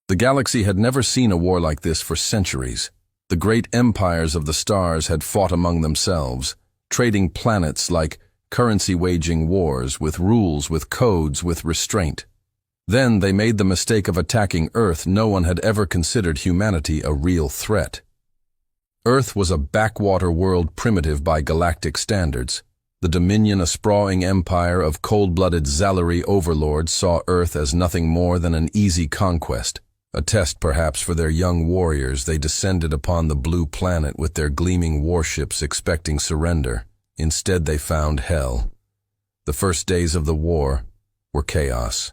The galaxy had never seen a war like this for centuries. The great empires of the stars had fought among themselves, trading planets like currency, waging wars with rules, with codes, with restraint. Then they made the mistake of attacking Earth. No one had ever considered humanity a real threat. Earth was a backwater world, primitive by galactic standards. The Dominion, a sprawling empire of cold-blooded Zalari overlords, saw Earth as nothing more than an easy conquest. A test, perhaps, for their young warriors. They descended upon the blue planet with their gleaming warships, expecting surrender. Instead, they found hell. The first days of the war were chaos.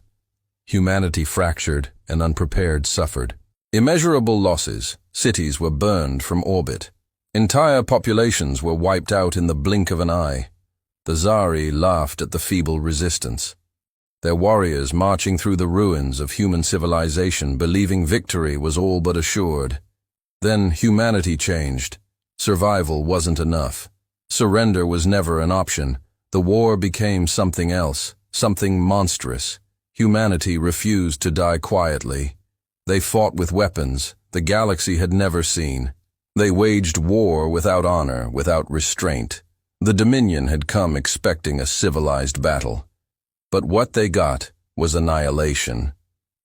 Humanity, fractured and unprepared, suffered immeasurable losses. Cities were burned from orbit. Entire populations were wiped out in the blink of an eye. The Zari laughed at the feeble resistance. Their warriors marching through the ruins of human civilization, believing victory was all but assured. Then humanity changed. Survival wasn't enough. Surrender was never an option. The war became something else, something monstrous. Humanity refused to die quietly. They fought with weapons the galaxy had never seen. They waged war without honor, without restraint. The Dominion had come expecting a civilized battle. But what they got was annihilation.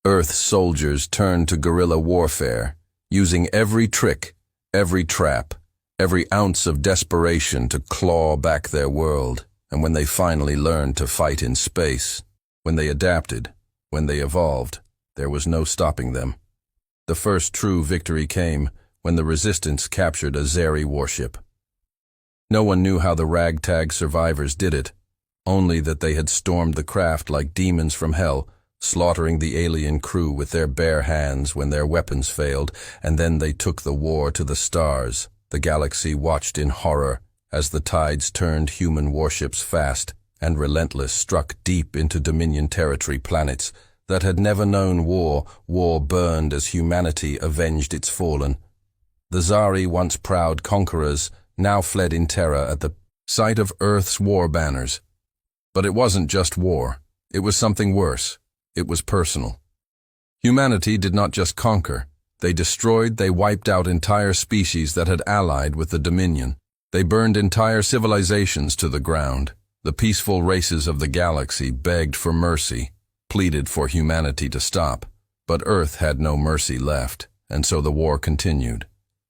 Earth's soldiers turned to guerrilla warfare, using every trick, every trap, every ounce of desperation to claw back their world. And when they finally learned to fight in space, when they adapted, when they evolved, there was no stopping them. The first true victory came when the Resistance captured a Zari warship. No one knew how the ragtag survivors did it, only that they had stormed the craft like demons from hell, slaughtering the alien crew with their bare hands when their weapons failed, and then they took the war to the stars. The galaxy watched in horror as the tides turned human warships fast and relentless, struck deep into Dominion territory. Planets that had never known war burned as humanity avenged its fallen. The Zari, once proud conquerors, now fled in terror at the sight of Earth's war banners. But it wasn't just war. It was something worse. It was personal. Humanity did not just conquer. They destroyed, they wiped out entire species that had allied with the Dominion. They burned entire civilizations to the ground. The peaceful races of the galaxy begged for mercy, pleaded for humanity to stop. But Earth had no mercy left, and so the war continued.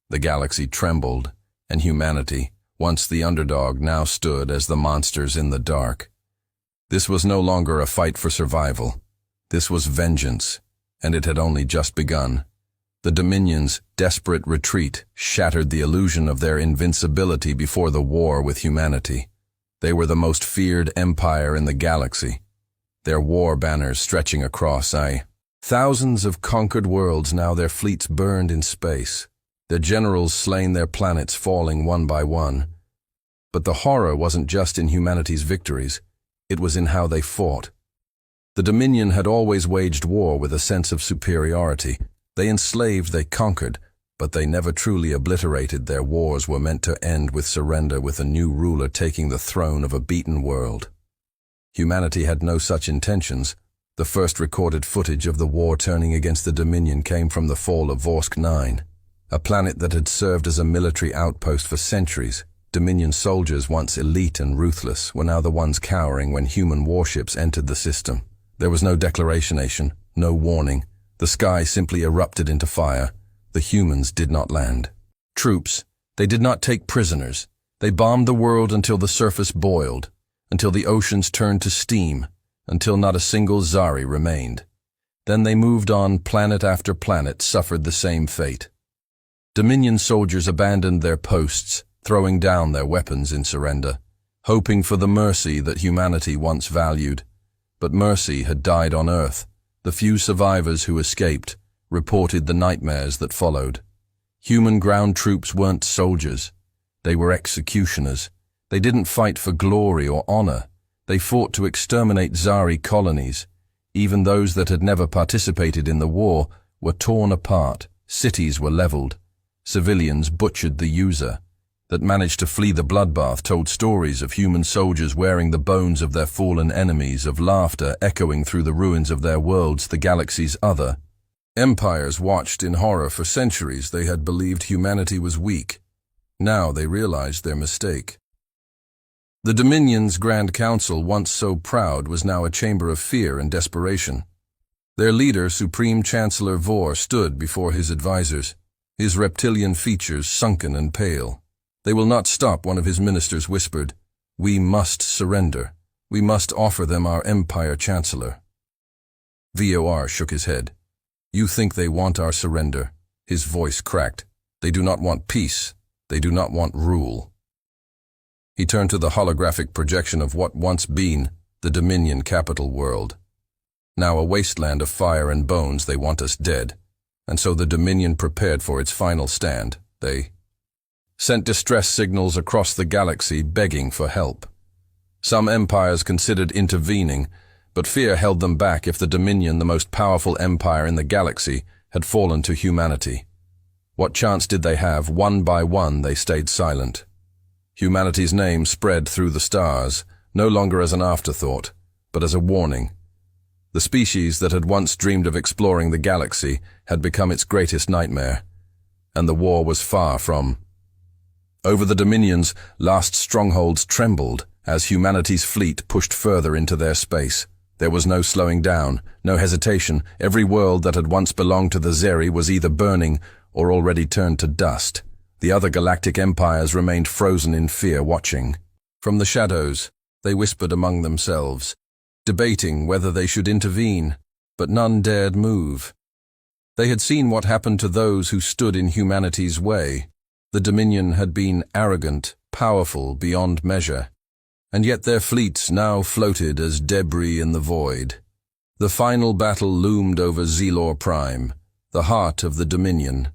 The galaxy trembled, and humanity, once the underdog, now stood as the monsters in the dark. This was no longer a fight for survival. This was vengeance, and it had only just begun. The Dominion's desperate retreat shattered the illusion of their invincibility before the war with humanity. They were the most feared empire in the galaxy, their war banners stretching across thousands of conquered worlds. Now their fleets burned in space, their generals slain, their planets falling one by one. But the horror wasn't just in humanity's victories. It was in how they fought. The Dominion had always waged war with a sense of superiority. They enslaved, they conquered, but they never truly obliterated. Their wars were meant to end with surrender, with a new ruler taking the throne of a beaten world. Humanity had no such intentions. The first recorded footage of the war turning against the Dominion came from the fall of Vorsk 9, a planet that had served as a military outpost for centuries. Dominion soldiers, once elite and ruthless, were now the ones cowering when human warships entered the system. There was no declaration, no warning. The sky simply erupted into fire. The humans did not land. Troops, they did not take prisoners. They bombed the world until the surface boiled, until the oceans turned to steam, until not a single Zari remained. Then they moved on. Planet after planet suffered the same fate. Dominion soldiers abandoned their posts, throwing down their weapons in surrender, hoping for the mercy that humanity once valued. But mercy had died on Earth. The few survivors who escaped reported the nightmares that followed. Human ground troops weren't soldiers. They were executioners. They didn't fight for glory or honor. They fought to exterminate Zari colonies. Even those that had never participated in the war were torn apart. Cities were leveled. Civilians butchered. The user that managed to flee the bloodbath told stories of human soldiers wearing the bones of their fallen enemies, of laughter echoing through the ruins of their worlds. The galaxy's other Empires watched in horror for centuries. They had believed humanity was weak. Now they realized their mistake. The Dominion's Grand Council, once so proud, was now a chamber of fear and desperation. Their leader, Supreme Chancellor Vor, stood before his advisors, his reptilian features sunken and pale. "They will not stop," one of his ministers whispered. "We must surrender. We must offer them our Empire Chancellor." Vor shook his head. "You think they want our surrender?" His voice cracked. "They do not want peace. They do not want rule." He turned to the holographic projection of what once been the Dominion capital world. Now a wasteland of fire and bones. "They want us dead." And so the Dominion prepared for its final stand. They sent distress signals across the galaxy begging for help. Some empires considered intervening, but fear held them back. If the Dominion, the most powerful empire in the galaxy, had fallen to humanity, what chance did they have? One by one they stayed silent. Humanity's name spread through the stars, no longer as an afterthought, but as a warning. The species that had once dreamed of exploring the galaxy had become its greatest nightmare, and the war was far from over. The Dominion's last strongholds trembled as humanity's fleet pushed further into their space. There was no slowing down, no hesitation. Every world that had once belonged to the Zeri was either burning or already turned to dust. The other galactic empires remained frozen in fear, watching. From the shadows, they whispered among themselves, debating whether they should intervene, but none dared move. They had seen what happened to those who stood in humanity's way. The Dominion had been arrogant, powerful beyond measure, and yet their fleets now floated as debris in the void. The final battle loomed over Zelor Prime, the heart of the Dominion.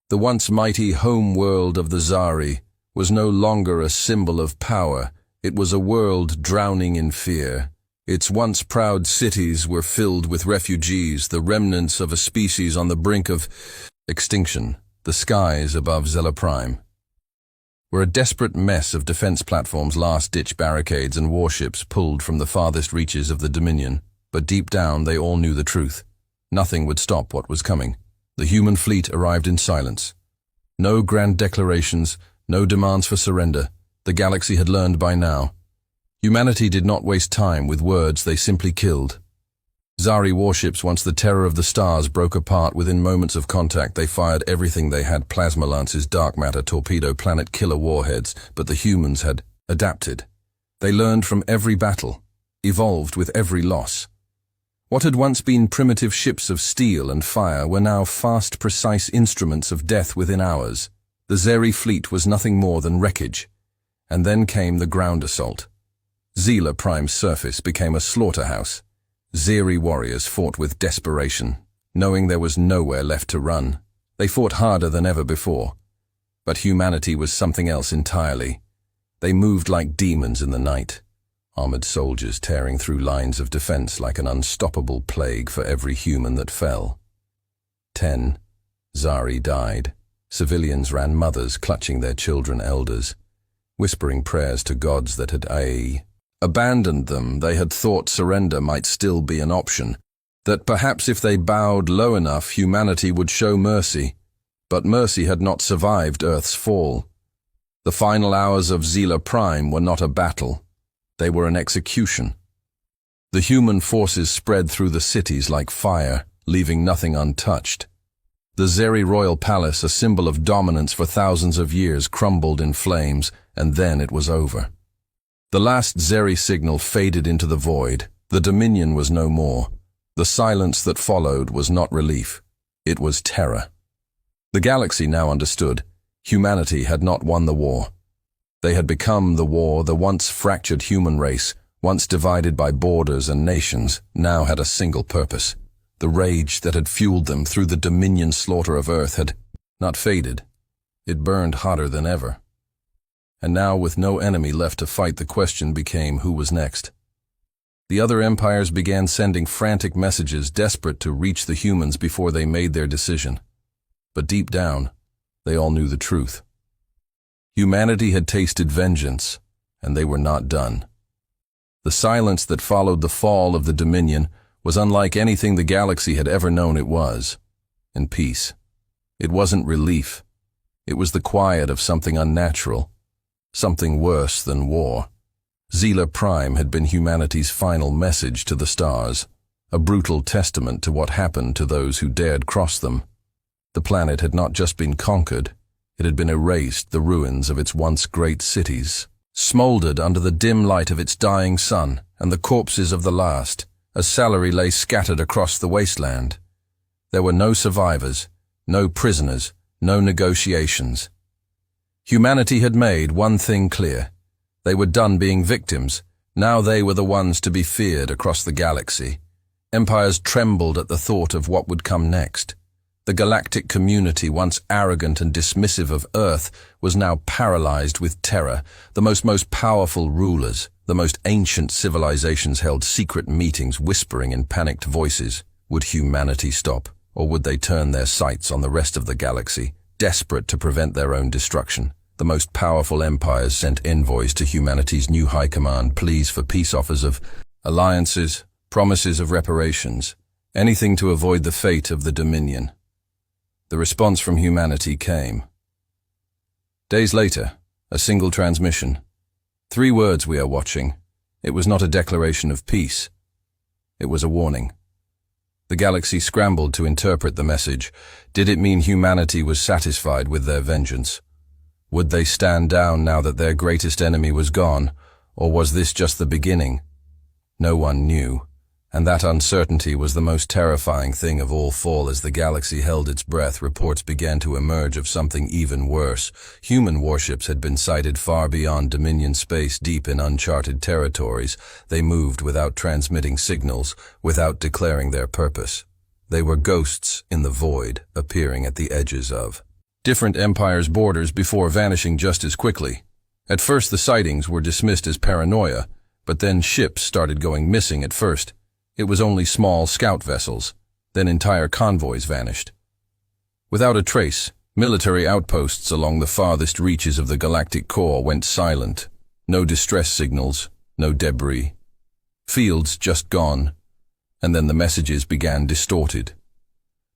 The once mighty home world of the Zari was no longer a symbol of power. It was a world drowning in fear. Its once proud cities were filled with refugees, the remnants of a species on the brink of extinction. The skies above Zelor Prime were a desperate mess of defense platforms, last-ditch barricades, and warships pulled from the farthest reaches of the Dominion. But deep down they all knew the truth. Nothing would stop what was coming. The human fleet arrived in silence. No grand declarations, no demands for surrender. The galaxy had learned by now. Humanity did not waste time with words, they simply killed. Zari warships, once the terror of the stars, broke apart within moments of contact. They fired everything they had: plasma lances, dark matter, torpedo, planet killer warheads. But the humans had adapted. They learned from every battle, evolved with every loss. What had once been primitive ships of steel and fire were now fast, precise instruments of death within hours. The Zeri fleet was nothing more than wreckage. And then came the ground assault. Zelor Prime's surface became a slaughterhouse. Zeri warriors fought with desperation, knowing there was nowhere left to run. They fought harder than ever before. But humanity was something else entirely. They moved like demons in the night, armored soldiers tearing through lines of defense like an unstoppable plague for every human that fell. 10 Zari died. Civilians ran, mothers clutching their children, elders whispering prayers to gods that had abandoned them. They had thought surrender might still be an option, that perhaps if they bowed low enough, humanity would show mercy. But mercy had not survived Earth's fall. The final hours of Zelor Prime were not a battle. They were an execution. The human forces spread through the cities like fire, leaving nothing untouched. The Zeri royal palace, a symbol of dominance for thousands of years, crumbled in flames, and then it was over. The last Zeri signal faded into the void. The Dominion was no more. The silence that followed was not relief. It was terror. The galaxy now understood. Humanity had not won the war. They had become the war. The once fractured human race, once divided by borders and nations, now had a single purpose. The rage that had fueled them through the Dominion slaughter of Earth had not faded. It burned hotter than ever. And now, with no enemy left to fight, the question became who was next. The other empires began sending frantic messages, desperate to reach the humans before they made their decision. But deep down, they all knew the truth. Humanity had tasted vengeance, and they were not done. The silence that followed the fall of the Dominion was unlike anything the galaxy had ever known it was. and peace. It wasn't relief. It was the quiet of something unnatural, something worse than war. Zela Prime had been humanity's final message to the stars, a brutal testament to what happened to those who dared cross them. The planet had not just been conquered, it had been erased, the ruins of its once great cities, smoldered under the dim light of its dying sun, and the corpses of the last, as salary lay scattered across the wasteland. There were no survivors, no prisoners, no negotiations. Humanity had made one thing clear. They were done being victims. Now they were the ones to be feared across the galaxy. Empires trembled at the thought of what would come next. The galactic community, once arrogant and dismissive of Earth, was now paralyzed with terror. The most powerful rulers, the most ancient civilizations held secret meetings whispering in panicked voices. Would humanity stop, or would they turn their sights on the rest of the galaxy, desperate to prevent their own destruction? The most powerful empires sent envoys to humanity's new high command, pleas for peace offers of alliances, promises of reparations, anything to avoid the fate of the Dominion. The response from humanity came. Days later, a single transmission. 3 words: "We are watching." It was not a declaration of peace. It was a warning. The galaxy scrambled to interpret the message. Did it mean humanity was satisfied with their vengeance? Would they stand down now that their greatest enemy was gone, or was this just the beginning? No one knew, and that uncertainty was the most terrifying thing of all. As the galaxy held its breath, reports began to emerge of something even worse. Human warships had been sighted far beyond Dominion space, deep in uncharted territories. They moved without transmitting signals, without declaring their purpose. They were ghosts in the void, appearing at the edges of different empires' borders before vanishing just as quickly. At first the sightings were dismissed as paranoia, but then ships started going missing. At first it was only small scout vessels, then entire convoys vanished. Without a trace, military outposts along the farthest reaches of the galactic core went silent. No distress signals, no debris. Fields just gone, and then the messages began distorted.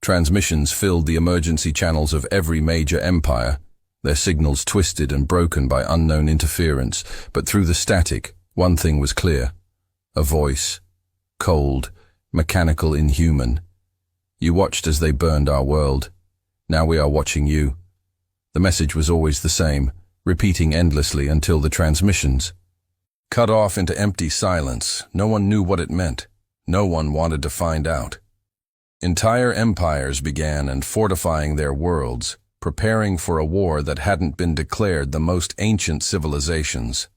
Transmissions filled the emergency channels of every major empire, their signals twisted and broken by unknown interference. But through the static, one thing was clear: a voice, cold, mechanical, inhuman. "You watched as they burned our world. Now we are watching you." The message was always the same, repeating endlessly until the transmissions cut off into empty silence. No one knew what it meant. No one wanted to find out. Entire empires began and fortifying their worlds, preparing for a war that hadn't been declared. The most ancient civilizations,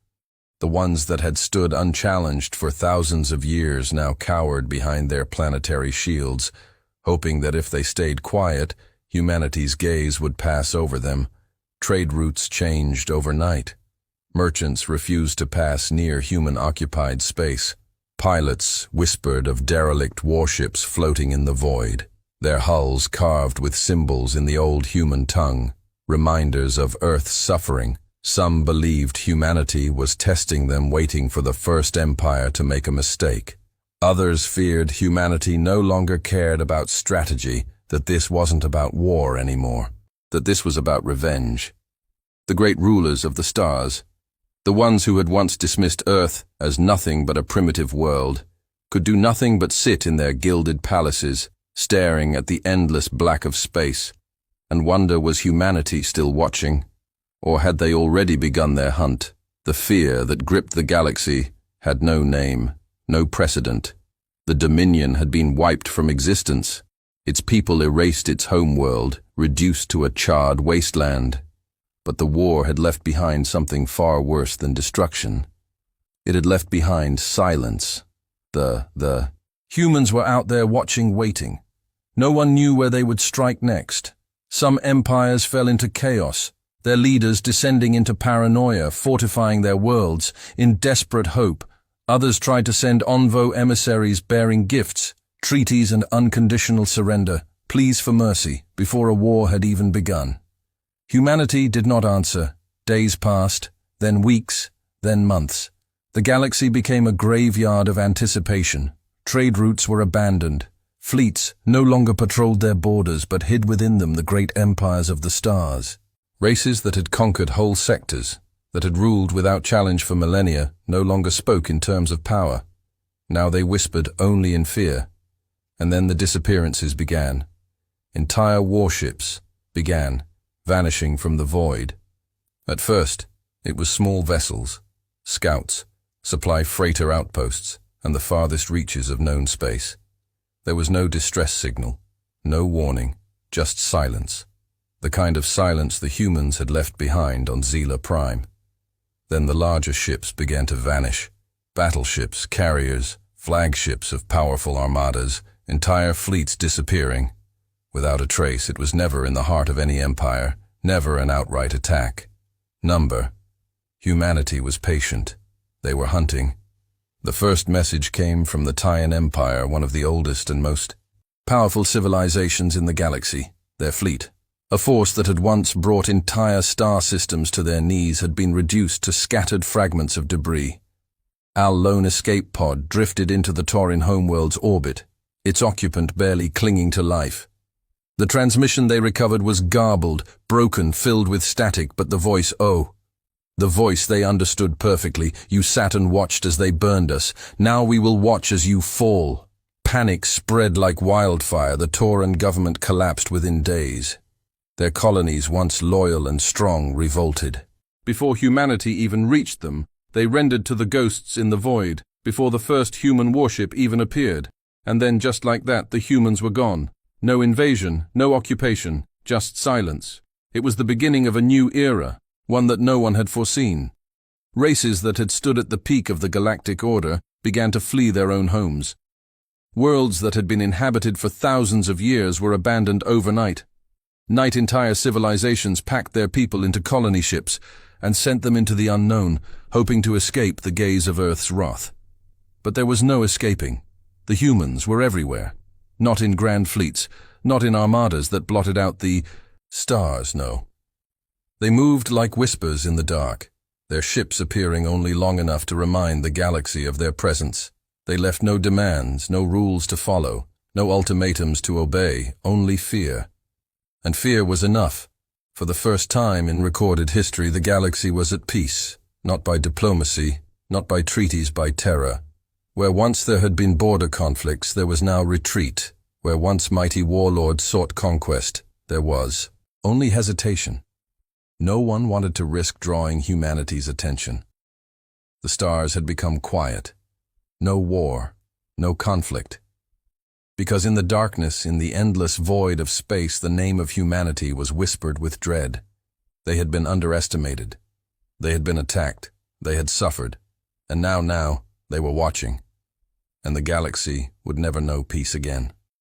the ones that had stood unchallenged for thousands of years, now cowered behind their planetary shields, hoping that if they stayed quiet, humanity's gaze would pass over them. Trade routes changed overnight. Merchants refused to pass near human-occupied space. Pilots whispered of derelict warships floating in the void, their hulls carved with symbols in the old human tongue, reminders of Earth's suffering. Some believed humanity was testing them, waiting for the first empire to make a mistake. Others feared humanity no longer cared about strategy, that this wasn't about war anymore, that this was about revenge. The great rulers of the stars, the ones who had once dismissed Earth as nothing but a primitive world, could do nothing but sit in their gilded palaces, staring at the endless black of space, and wonder, was humanity still watching? Or had they already begun their hunt? The fear that gripped the galaxy had no name, no precedent. The Dominion had been wiped from existence. Its people erased its homeworld, reduced to a charred wasteland. But the war had left behind something far worse than destruction. It had left behind silence. The humans were out there watching, waiting. No one knew where they would strike next. Some empires fell into chaos, their leaders descending into paranoia, fortifying their worlds in desperate hope. Others tried to send envoy emissaries bearing gifts, treaties, and unconditional surrender, pleas for mercy, before a war had even begun. Humanity did not answer. Days passed, then weeks, then months. The galaxy became a graveyard of anticipation. Trade routes were abandoned. Fleets no longer patrolled their borders but hid within them the great empires of the stars. Races that had conquered whole sectors, that had ruled without challenge for millennia, no longer spoke in terms of power. Now they whispered only in fear. And then the disappearances began. Entire warships began vanishing from the void. At first, it was small vessels, scouts, supply freighter outposts, and the farthest reaches of known space. There was no distress signal, no warning, just silence. The kind of silence the humans had left behind on Zila Prime. Then the larger ships began to vanish. Battleships, carriers, flagships of powerful armadas, entire fleets disappearing. Without a trace, it was never in the heart of any empire, never an outright attack. Number. Humanity was patient. They were hunting. The first message came from the Taiyan Empire, one of the oldest and most powerful civilizations in the galaxy. Their fleet, a force that had once brought entire star systems to their knees, had been reduced to scattered fragments of debris. Our lone escape pod drifted into the Taurin homeworld's orbit, its occupant barely clinging to life. The transmission they recovered was garbled, broken, filled with static, but the voice, the voice they understood perfectly. You sat and watched as they burned us. Now we will watch as you fall. Panic spread like wildfire. The Tauran government collapsed within days. Their colonies, once loyal and strong, revolted. Before humanity even reached them, they rendered to the ghosts in the void, before the first human warship even appeared. And then, just like that, the humans were gone. No invasion, no occupation, just silence. It was the beginning of a new era, one that no one had foreseen. Races that had stood at the peak of the galactic order began to flee their own homes. Worlds that had been inhabited for thousands of years were abandoned overnight. Entire civilizations packed their people into colony ships and sent them into the unknown, hoping to escape the gaze of Earth's wrath. But there was no escaping. The humans were everywhere. Not in grand fleets, not in armadas that blotted out the stars, no. They moved like whispers in the dark, their ships appearing only long enough to remind the galaxy of their presence. They left no demands, no rules to follow, no ultimatums to obey, only fear. And fear was enough. For the first time in recorded history, the galaxy was at peace, not by diplomacy, not by treaties, by terror. Where once there had been border conflicts, there was now retreat. Where once mighty warlords sought conquest, there was only hesitation. No one wanted to risk drawing humanity's attention. The stars had become quiet. No war, no conflict. Because in the darkness, in the endless void of space, the name of humanity was whispered with dread. They had been underestimated. They had been attacked. They had suffered. And now, they were watching. And the galaxy would never know peace again.